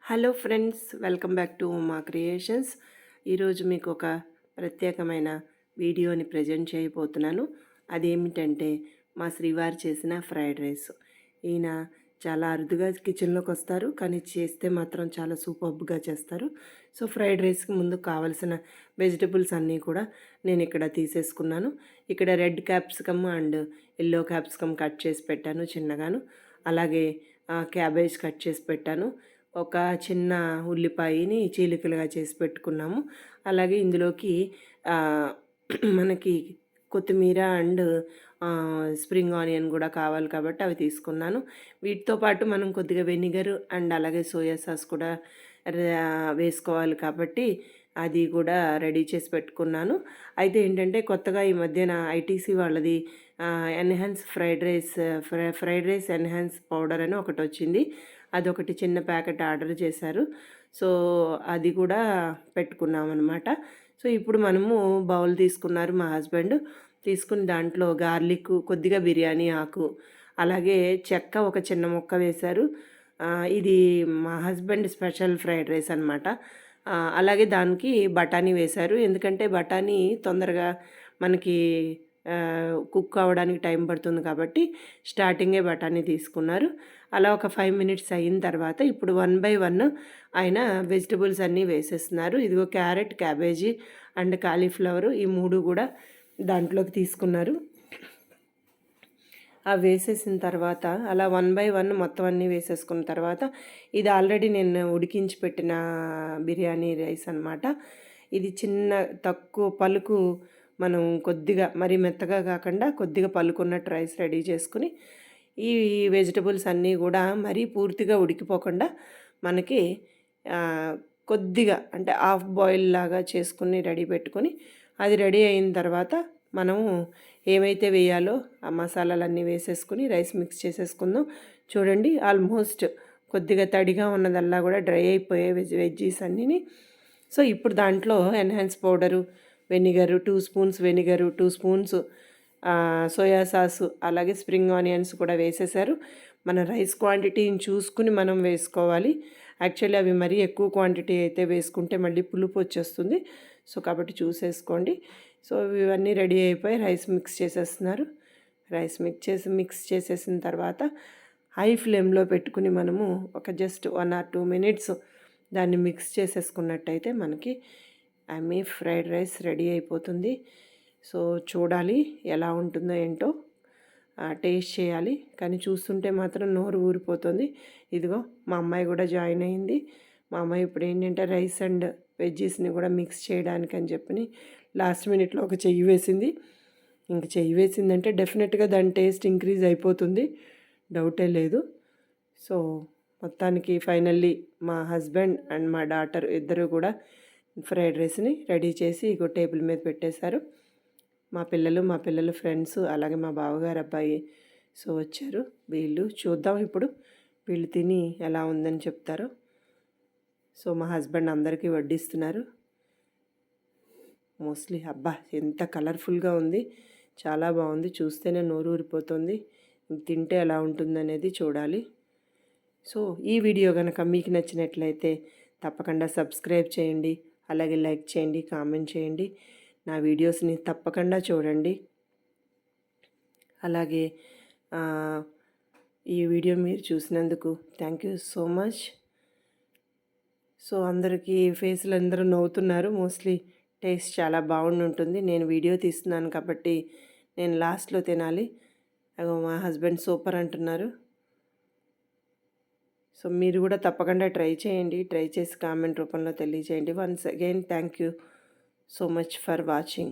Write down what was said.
Hello friends, welcome back to మా creations. ఈరోజు మీకు ఒక ప్రత్యేకమైన వీడియోని ప్రజెంట్ చేయబోతున్నాను. అదేమిటంటే మా శ్రీవారు చేసిన ఫ్రైడ్ రైస్. ఈయన చాలా అరుదుగా కిచెన్లోకి వస్తారు, కానీ చేస్తే మాత్రం చాలా సూపర్బ్గా చేస్తారు. సో ఫ్రైడ్ రైస్కి ముందు కావలసిన వెజిటబుల్స్ అన్నీ కూడా నేను ఇక్కడ తీసేసుకున్నాను. ఇక్కడ red capsicum and yellow capsicum cut చేసి పెట్టాను చిన్నగాను. అలాగే క్యాబేజ్ కట్ చేసి పెట్టాను. ఒక చిన్న ఉల్లిపాయని చీలికలుగా చేసి పెట్టుకున్నాము. అలాగే ఇందులోకి మనకి కొత్తిమీర అండ్ స్ప్రింగ్ ఆనియన్ కూడా కావాలి కాబట్టి అవి తీసుకున్నాను. వీటితో పాటు మనం కొద్దిగా వెనిగర్ అండ్ అలాగే సోయా సాస్ కూడా వేసుకోవాలి కాబట్టి అది కూడా రెడీ చేసి పెట్టుకున్నాను. అయితే ఏంటంటే కొత్తగా ఈ మధ్యన ఐటీసీ వాళ్ళది enhance fried rice enhance powder అని ఒకటి వచ్చింది. అదొకటి చిన్న ప్యాకెట్ ఆర్డర్ చేశారు. సో అది కూడా పెట్టుకున్నాం అనమాట. సో ఇప్పుడు మనము బౌల్ తీసుకున్నారు మా హస్బెండ్. తీసుకుని దాంట్లో గార్లిక్, కొద్దిగా బిర్యానీ ఆకు, అలాగే చెక్క ఒక చిన్న ముక్క వేశారు. ఇది మా హస్బెండ్ స్పెషల్ ఫ్రైడ్ రైస్ అనమాట. అలాగే దానికి బఠానీ వేశారు. ఎందుకంటే బఠానీ తొందరగా మనకి కుక్ అవ్వడానికి టైం పడుతుంది కాబట్టి స్టార్టింగే బఠానీ తీసుకున్నారు. అలా ఒక 5 మినిట్స్ అయిన తర్వాత ఇప్పుడు 1 బై 1 ఆయన వెజిటబుల్స్ అన్నీ వేసేస్తున్నారు. ఇదిగో క్యారెట్, క్యాబేజీ అండ్ కాలీఫ్లవరు, ఈ 3 కూడా దాంట్లోకి తీసుకున్నారు. అవి వేసేసిన తర్వాత అలా 1 బై 1 మొత్తం అన్నీ వేసేసుకున్న తర్వాత ఇది ఆల్రెడీ నేను ఉడికించి పెట్టిన బిర్యానీ రైస్ అనమాట. ఇది చిన్న తక్కువ పలుకు, మనం కొద్దిగా మరీ మెత్తగా కాకుండా కొద్దిగా పలుకున్నట్టు రైస్ రెడీ చేసుకుని ఈ వెజిటబుల్స్ అన్నీ కూడా మరీ పూర్తిగా ఉడికిపోకుండా మనకి కొద్దిగా అంటే హాఫ్ బాయిల్ లాగా చేసుకుని రెడీ పెట్టుకొని అది రెడీ అయిన తర్వాత మనము ఏమైతే వేయాలో ఆ మసాలాలన్నీ వేసేసుకుని రైస్ మిక్స్ చేసేసుకుందాం. చూడండి, ఆల్మోస్ట్ కొద్దిగా తడిగా ఉన్నదల్లా కూడా డ్రై అయిపోయే వెజ్జీస్ అన్నీ. సో ఇప్పుడు దాంట్లో enhance powder, vinegar 2 spoons, vinegar 2 spoons, soya sauce, అలాగే స్ప్రింగ్ ఆనియన్స్ కూడా వేసేసారు. మన రైస్ క్వాంటిటీని చూసుకుని మనం వేసుకోవాలి. యాక్చువల్లీ అవి మరీ ఎక్కువ క్వాంటిటీ అయితే వేసుకుంటే మళ్ళీ పులుపు వచ్చేస్తుంది. సో కాబట్టి చూసేసుకోండి. సో ఇవన్నీ రెడీ అయిపోయి రైస్ మిక్స్ చేసేస్తున్నారు. రైస్ మిక్స్ చేసేసిన తర్వాత హై ఫ్లేమ్లో పెట్టుకుని మనము ఒక జస్ట్ 1 or 2 మినిట్స్ దాన్ని మిక్స్ చేసేసుకున్నట్టయితే మనకి మీ ఫ్రైడ్ రైస్ రెడీ అయిపోతుంది. సో చూడాలి ఎలా ఉంటుందో ఏంటో, టేస్ట్ చేయాలి. కానీ చూస్తుంటే మాత్రం నోరు ఊరిపోతుంది. ఇదిగో మా అమ్మాయి కూడా జాయిన్ అయింది. మా అమ్మాయి ఇప్పుడు ఏంటంటే రైస్ అండ్ వెజ్జీస్ని కూడా మిక్స్ చేయడానికి అని చెప్పి లాస్ట్ మినిట్లో ఒక చెయ్యి వేసింది. ఇంక చెయ్యి వేసిందంటే డెఫినెట్గా దాని టేస్ట్ ఇంక్రీజ్ అయిపోతుంది, డౌటే లేదు. సో మొత్తానికి ఫైనల్లీ మా హస్బెండ్ అండ్ మా డాటర్ ఇద్దరు కూడా ఫ్రైడ్ రైస్ని రెడీ చేసి ఇగో టేబుల్ మీద పెట్టేశారు. మా పిల్లలు ఫ్రెండ్స్, అలాగే మా బావగారు అబ్బాయి సో వచ్చారు. వీళ్ళు చూద్దాం ఇప్పుడు వీళ్ళు తిని ఎలా ఉందని చెప్తారో. సో మా హస్బెండ్ అందరికీ వడ్డిస్తున్నారు. మోస్ట్లీ అబ్బా ఎంత కలర్ఫుల్గా ఉంది, చాలా బాగుంది. చూస్తేనే నోరు ఊరిపోతుంది. తింటే ఎలా ఉంటుందనేది చూడాలి. సో ఈ వీడియో కనుక మీకు నచ్చినట్లయితే తప్పకుండా సబ్స్క్రైబ్ చేయండి, అలాగే లైక్ చేయండి, కామెంట్ చేయండి. నా వీడియోస్ని తప్పకుండా చూడండి. అలాగే ఈ వీడియో మీరు చూసినందుకు thank you so much. So అందరికీ ఫేస్లు అందరూ నవ్వుతున్నారు. మోస్ట్లీ టేస్ట్ చాలా బాగుంటుంది. నేను వీడియో తీస్తున్నాను కాబట్టి నేను లాస్ట్లో తినాలి. అగో మా హస్బెండ్ సూపర్ అంటున్నారు. సో మీరు కూడా తప్పకుండా ట్రై చేయండి. ట్రై చేసి కామెంట్ రూపంలో తెలియజేయండి. Once again thank you so much for watching.